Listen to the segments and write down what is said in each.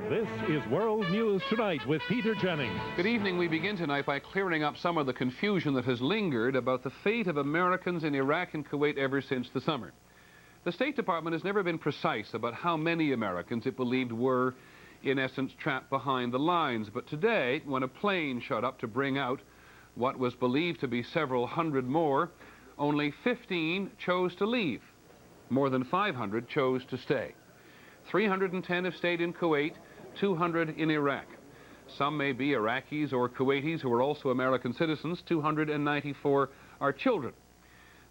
This is World News Tonight with Peter Jennings. Good evening. We begin tonight by clearing up some of the confusion that has lingered about the fate of Americans in Iraq and Kuwait ever since the summer. The State Department has never been precise about how many Americans it believed were, in essence, trapped behind the lines. But today, when a plane showed up to bring out what was believed to be several hundred more, only 15 chose to leave. More than 500 chose to stay. 310 have stayed in Kuwait, 200 in Iraq. Some may be Iraqis or Kuwaitis who are also American citizens. 294 are children,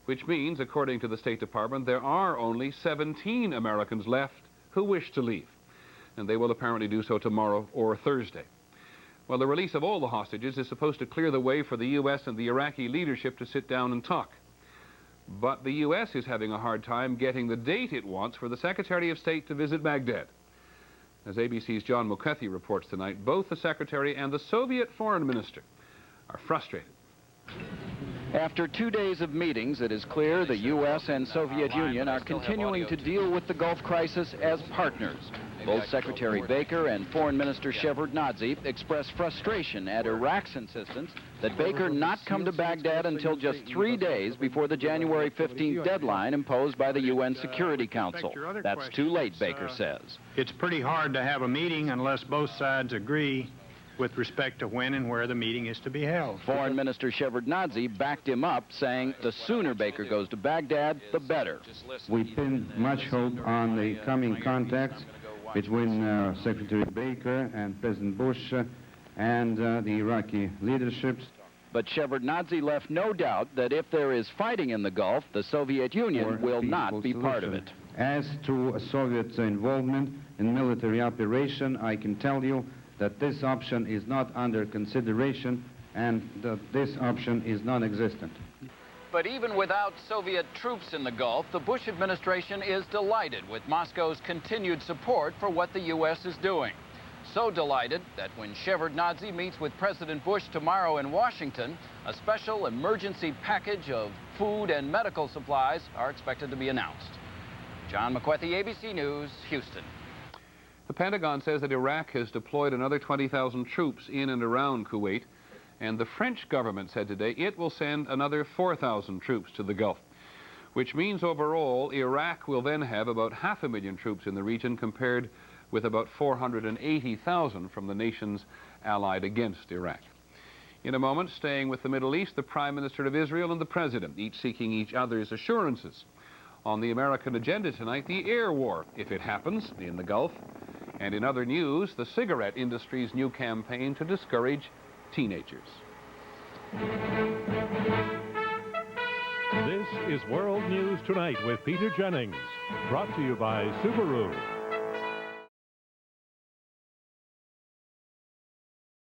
which means, according to the State Department, there are only 17 Americans left who wish to leave, and they will apparently do so tomorrow or Thursday. Well, the release of all the hostages is supposed to clear the way for the U.S. and the Iraqi leadership to sit down and talk. But the U.S. is having a hard time getting the date it wants for the Secretary of State to visit Baghdad. As ABC's John McCarthy reports tonight, both the Secretary and the Soviet Foreign Minister are frustrated. After 2 days of meetings, it is clear the U.S. and Soviet Union are continuing to deal with the Gulf crisis as partners. Both Secretary Baker and Foreign Minister Shevardnadze expressed frustration at Iraq's insistence that Baker not come to Baghdad until just 3 days before the January 15th deadline imposed by the UN Security Council. That's too late, Baker says. It's pretty hard to have a meeting unless both sides agree with respect to when and where the meeting is to be held. Foreign Minister Shevardnadze backed him up, saying the sooner Baker goes to Baghdad, the better. We pin much hope on the coming contacts between Secretary Baker and President Bush and the Iraqi leaderships. But Shevardnadze left no doubt that if there is fighting in the Gulf, the Soviet Union will not be part of it. As to Soviet involvement in military operation, I can tell you that this option is not under consideration and that this option is non-existent. But even without Soviet troops in the Gulf, the Bush administration is delighted with Moscow's continued support for what the U.S. is doing. So delighted that when Shevardnadze meets with President Bush tomorrow in Washington, a special emergency package of food and medical supplies are expected to be announced. John McCarthy, ABC News, Houston. The Pentagon says that Iraq has deployed another 20,000 troops in and around Kuwait, and the French government said today it will send another 4,000 troops to the Gulf, which means overall Iraq will then have about 500,000 troops in the region, compared with about 480,000 from the nations allied against Iraq. In a moment, staying with the Middle East, the Prime Minister of Israel and the President, each seeking each other's assurances. On the American agenda tonight, the air war, if it happens, in the Gulf. And in other news, the cigarette industry's new campaign to discourage teenagers. This is World News Tonight with Peter Jennings, brought to you by Subaru.